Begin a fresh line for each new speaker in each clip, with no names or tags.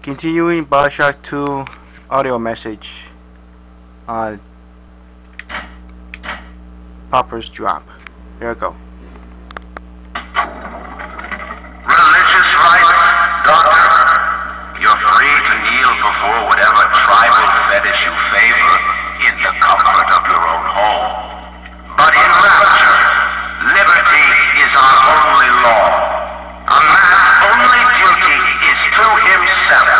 Continuing Bioshock 2 audio message on Popper's drop. Here we go.
Religious rights, Doctor. You're free to kneel before whatever tribal fetish you favor in the comfort of your own home. But in rapture, liberty is our only law. A man's only duty is to himself.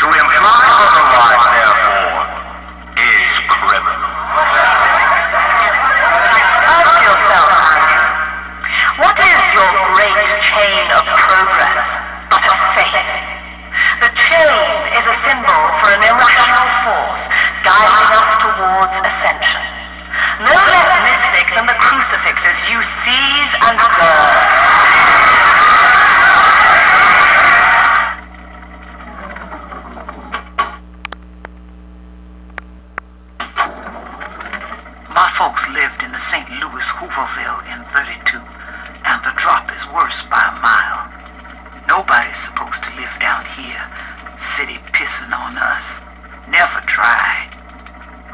To imply otherwise, therefore, is criminal.
Ask yourself, Andrew, what is your great chain of progress but a faith? The chain is a symbol for an irrational force guiding us towards ascension. No less mystic than the crucifixes you seize and burn.
My folks lived in the St. Louis Hooverville in 32, and the drop is worse by a mile. Nobody's supposed to live down here, city pissing on us. Never try.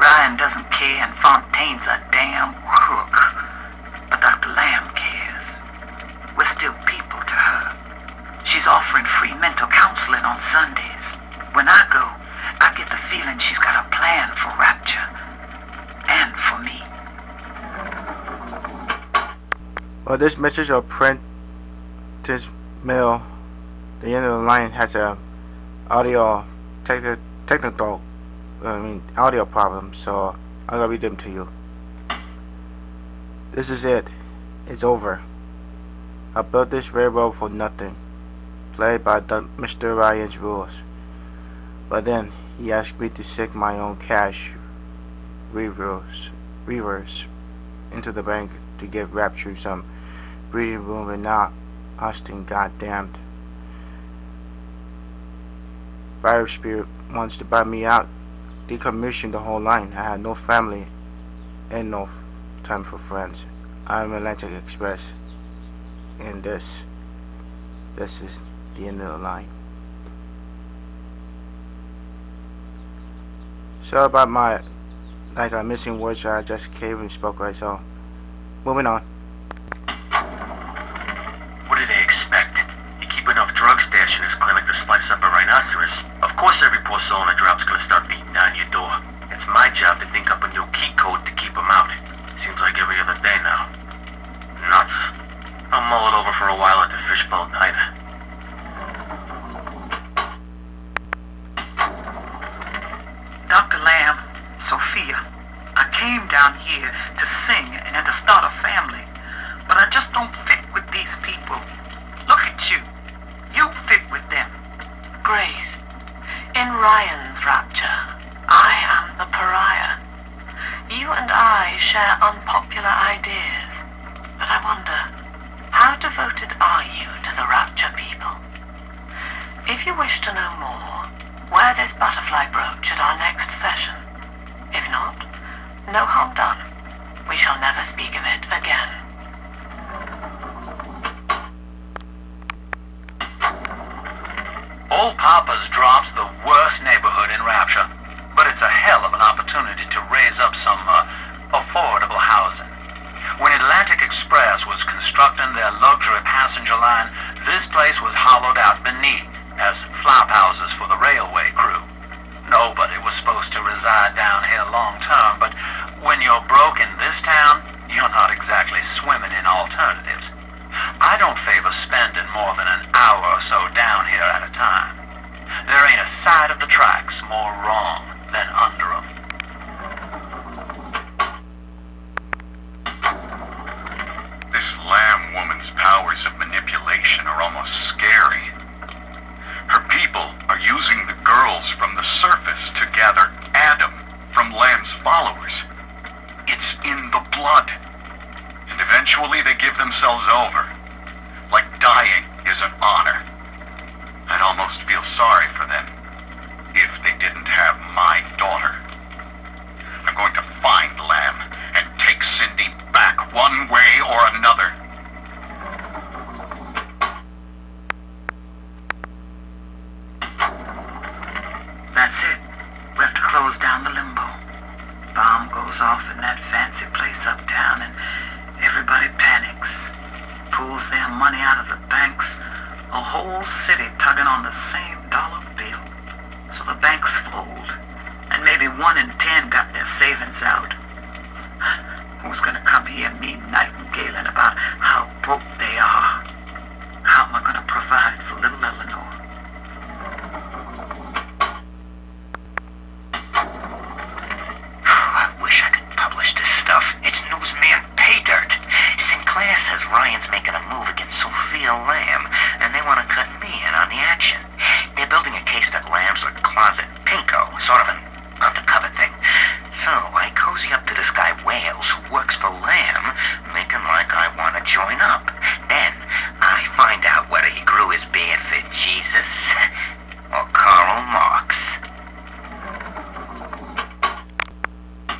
Ryan doesn't care, and Fontaine's a damn crook. But Dr. Lamb cares. We're still people to her. She's offering free mental counseling on Sundays. When I go, I get the feeling she's got a plan for rapture. And for me.
Well, this message of print this mail, the end of the line has a audio technical audio problem, so I'm gonna read them to you. This is it. It's over. I built this railroad for nothing. Played by Mr. Ryan's rules. But then he asked me to stick my own cash reverse into the bank to give Rapture some breathing room, and now Austin goddamned Fire Spirit wants to buy me out. Decommissioned the whole line. I had no family and no time for friends. I'm Atlantic Express, and this is the end of the line. So about my missing words, I just came and spoke right, so moving on.
What do they expect? You keep enough drug stash in this clinic to splice up a rhinoceros. Of course every poor soul in the drop's gonna start beating down your door. It's my job to think up a new key code to keep them out. Seems like every other day now. Nuts. I'll mull it over for a while at the fishbowl night.
Dr. Lamb, Sophia, I came down here to sing and to start a family, but I just don't fit with these people. Look at you. You fit with them.
Grace, in Ryan's rapture, I am the pariah. You and I share unpopular ideas, but I wonder, how devoted are you to the rapture people? If you wish to know more, wear this butterfly brooch at our next session. If not, no harm done. We shall never speak of it again.
Old Papa's Drop's the worst neighborhood in Rapture, but it's a hell of an opportunity to raise up some affordable housing. When Atlantic Express was constructing their luxury passenger line, this place was hollowed out beneath as flop houses for the railway crew. Nobody was supposed to reside down here long term, but when you're broke in this town, you're not exactly swimming in alternatives. I don't favor spending more than an hour or so down here at a time. There ain't a side of the tracks more wrong than under 'em.
This Lamb woman's powers of manipulation are almost scary. Her people are using the girls from the surface to gather Adam from Lamb's followers. It's in the blood. And eventually they give themselves over. Like dying is an honor. I'd almost feel sorry for them if they didn't have my daughter. I'm going to find Lamb and take Cindy back one way or another.
That's it. We have to close down the limbo. Bomb goes off in that fancy place uptown and everybody panics. Pulls their money out of the banks. A whole city tugging on the same dollar bill. So the banks fold. And maybe 1 in 10 got their savings out. Who's gonna come here me nightingaling about how broke they are? How am I gonna provide for little Eleanor?
I wish I could publish this stuff. It's newsman pay dirt. Sinclair says Ryan's making a move against Sophia Lamb, and they want to cut me in on the action. They're building a case that Lamb's a closet pinko, sort of an undercover thing. So I cozy up to this guy Wales, who works for Lamb, making like I want to join up. Then I find out whether he grew his beard for Jesus or Karl Marx.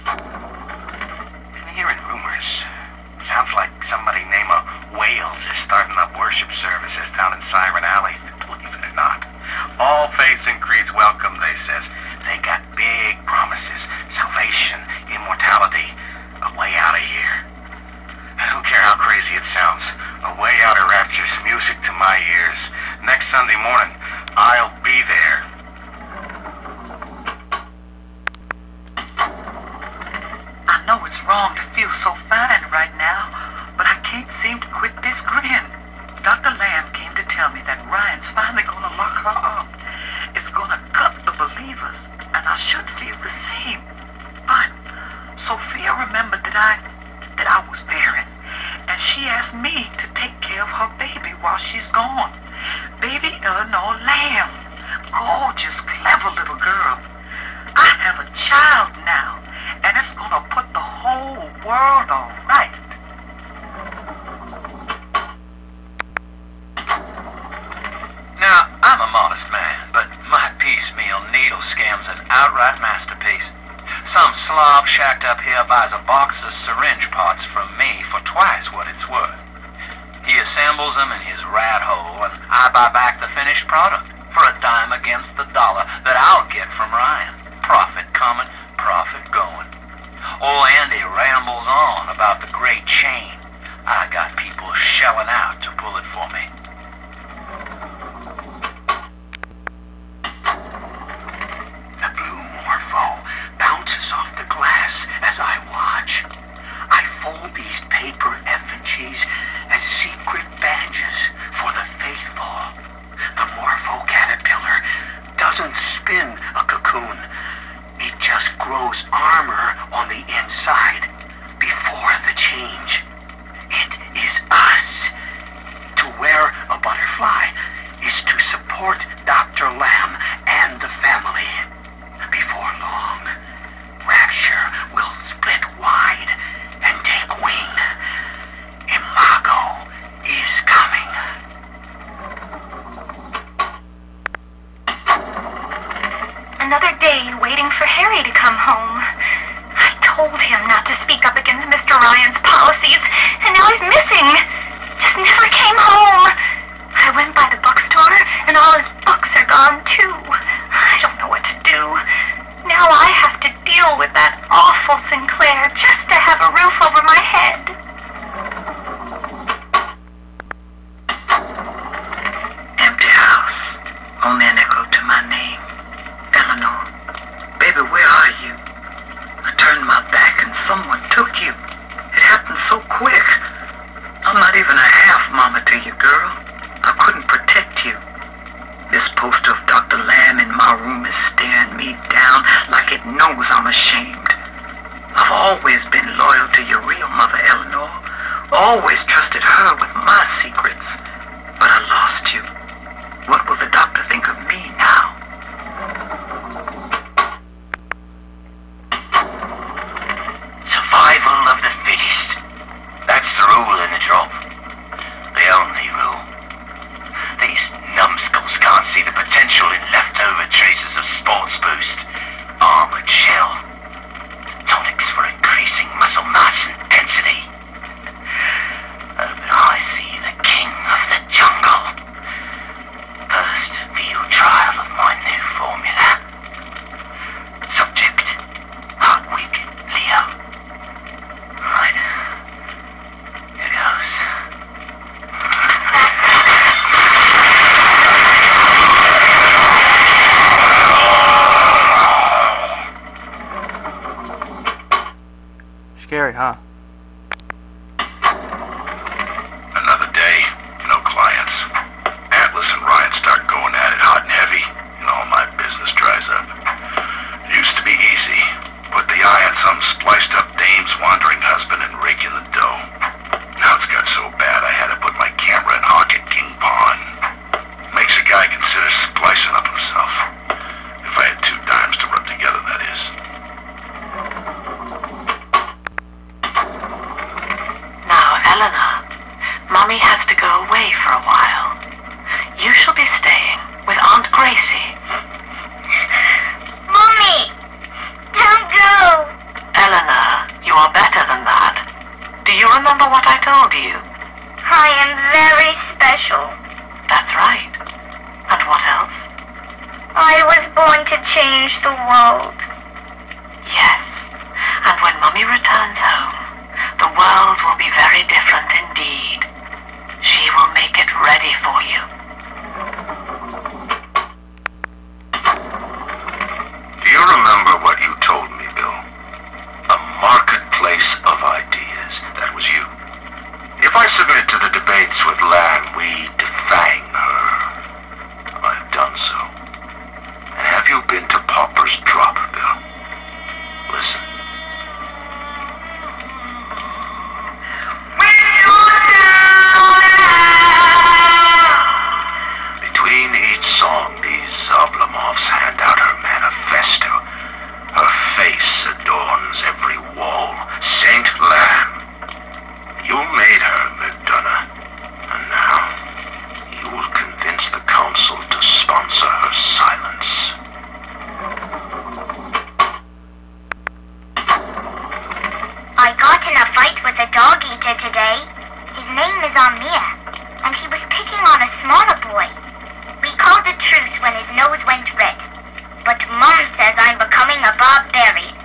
I'm hearing rumors. Sounds like somebody named Wales is starting up worship services down in Siren Alley. Believe it or not. All faiths and creeds welcome, they says. They got big promises. Salvation, immortality, a way out of here. I don't care how crazy it sounds. A way out of rapture's music to my ears. Next Sunday morning, I'll be there.
I know it's wrong to feel so fine right now, but I can't seem to quit this grin. Dr. Lamb came to tell me that Ryan's finally gonna lock her up. It's gonna gut the believers, and I should feel the same. But Sophia remembered that I was barren, and she asked me to take care of her baby while she's gone. Baby Eleanor Lamb. Gorgeous, clever little girl. I have a child now, and it's gonna put the whole world all right.
Now, I'm a modest man, but my piecemeal needle scam's an outright masterpiece. Some slob shacked up here buys a box of syringe parts from me for twice what it's worth. He assembles them in his rat hole, and I buy back the finished product for a dime against the dollar that I'll get from Ryan. Profit coming, profit going. Old Andy rambles on about the great chain. I got people shelling out to pull it for me.
The blue morpho bounces off the glass as I watch. I fold these paper effigies as secret badges for the faithful. The morpho caterpillar doesn't spin a cocoon. It just grows armor on the inside before the change. It is us. To wear a butterfly is to support Dr. Lamb and the family. Before long, rapture will split wide and take wing. Imago is coming.
Another day waiting for Harry to come home. I told him not to speak up against Mr. Ryan's policies, and now he's missing. Just never came home. I went by the bookstore, and all his books are gone too. I don't know what to do. Now I have to deal with that awful Sinclair just to have a roof over my head.
Empty house. Only an echo to my name. Eleanor. Baby, where are you? I turned my back and someone took you. It happened so quick. I'm not even a half mama to you, girl. I couldn't protect you. This poster of Dr. Lamb in my room is staring me down like it knows I'm ashamed. I've always been loyal to your real mother, Eleanor. Always trusted her with my secrets. But I lost you. What will the doctor think of me now?
Survival of the fittest. That's the rule in the drop. The only rule. These numbskulls can't see the potential in leftover traces of sports boost, armored shell, tonics for increasing muscle mass and density. But I see the king of the jungle. First,
I told you?
I am very special.
That's right. And what else?
I was born to change the world.
Yes. And when Mummy returns home, the world will be very different indeed. She will make it ready for you.
Do you remember what you told me, Bill? A marketplace of ideas. That was you. If I submit to the debates with Lan, we defang her. I've done so. And have you been to Pauper's Drop, Bill? Listen. Between each song, these Oblomovs hand out her manifesto. Her face adorns every wall. Saint Lan. You made her, McDonough. And now, you will convince the council to sponsor her silence.
I got in a fight with a dog eater today. His name is Amir, and he was picking on a smaller boy. We called a truce when his nose went red. But Mom says I'm becoming a barbarian.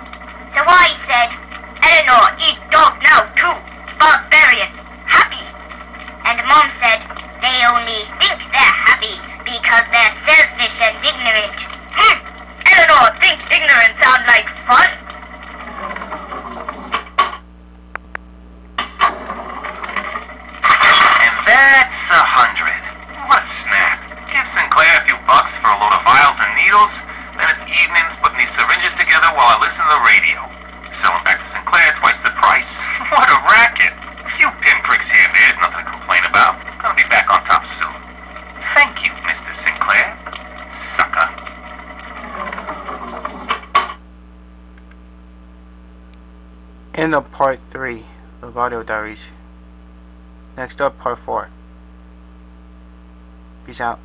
So I said, Eleanor, eat dog now too. Barbarian. Happy. And Mom said, they only think they're happy because they're selfish and ignorant. Eleanor, think ignorant sound like fun?
And that's 100. What a snap. Give Sinclair a few bucks for a load of vials and needles, then it's evenings putting these syringes together while I listen to the radio. Selling back to Sinclair twice the price. What a racket. A few pinpricks here and there is nothing to complain about. Gonna be back on top soon. Thank you, Mr. Sinclair. Sucker.
End of part 3 of Audio Diaries. Next up, part 4. Peace out.